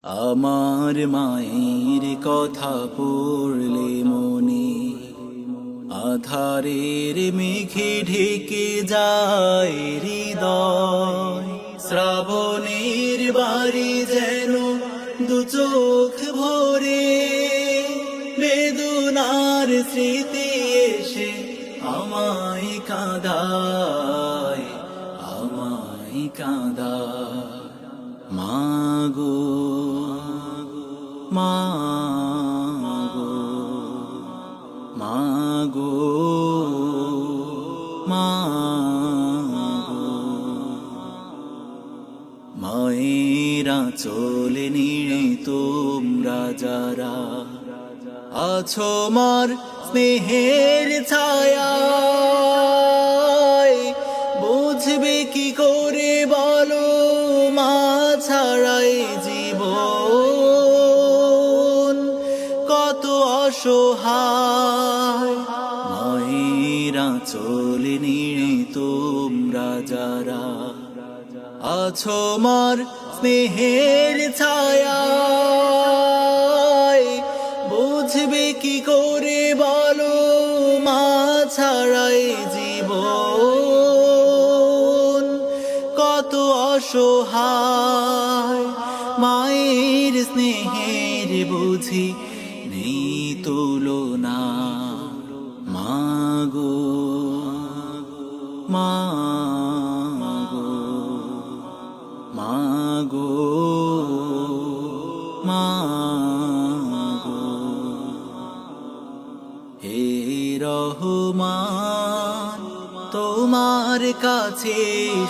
আমার মায়ের কথা পড়লে মনে আধারের মেঘে ঢেকে যায় হৃদয়। শ্রাবণের বাড়ি যেন দু চোখ ভরে বেদনার স্মৃতি এসে আমায় কাঁদায়, আমায় কাঁদায়। মাগো মাগো মাগো মাগো, মায়েরা চলে নিয়ে তোমরা যারা আছো মার স্নেহের ছায়ায়, বুঝবে কি করে বলো মা ছাড়াই জীবন কত অসহায়। মায়েরা চলে নিয়ে তোমরা যারা আছো মার স্নেহের ছায়ায়, বুঝবে কি করে বলো মা ছাড়াই জীবন কত অসহায়। মায়ের স্নেহের বুঝি নেই তুলনা, মাগো মাগো মাগো মাগো। হে রহমান তোমার কাছে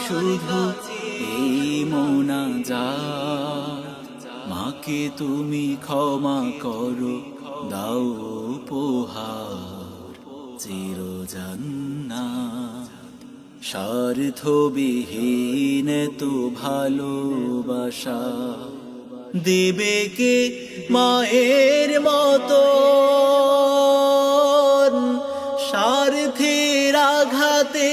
শুধু এই মোনাজাত, মাকে তুমি ক্ষমা করো দাও উপহার চিরজান্নাত। স্বার্থবিহীন তো ভালোবাসা দেবে কে মায়ের মতো, স্বার্থের আঘাতে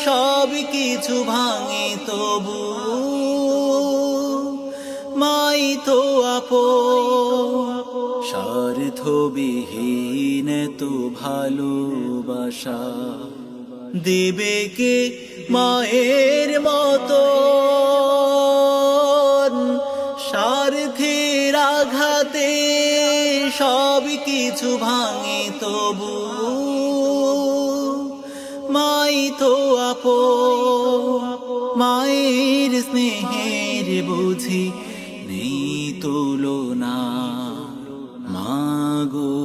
সব কিছু ভাঙে তবু মাই তো আপন। স্বার্থবিহীন তো ভালোবাসা দেবে কে মায়ের মতো, স্বার্থের আঘাতে সব কিছু ভাঙে তবু মাই তো আপন। মায়ের স্নেহের বুঝি নেই তুলনা, মাগো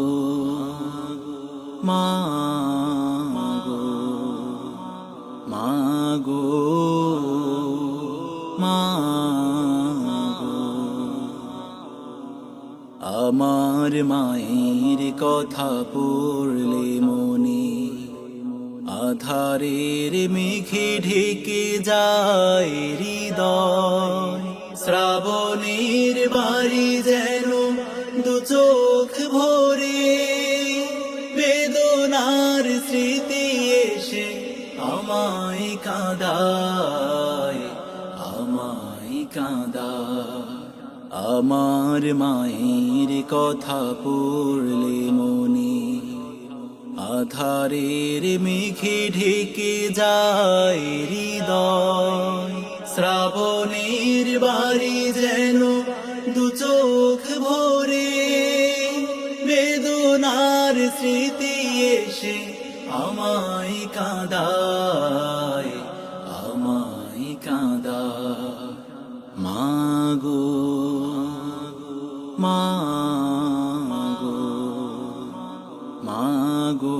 মাগো মাগো মাগো। আমার মায়ের কথা পড়লে মনে আধারের মেঘে ঢেকে যায় হৃদয়। শ্রাবণের বাড়ি যেন দু চোখ ভরে বেদনার স্মৃতি এসে আমায় কাঁদায়, আমায় কাঁদায়। আমার মায়ের কথা পড়লে মনে আধারের মেঘে ঢেকে যায় হৃদয়। শ্রাবণের বাড়ি যেন দু চোখ ভরে বেদনার স্মৃতি এসে আমায় কাঁদায়, আমায় কাঁদায়। মাগো মাগো মাগো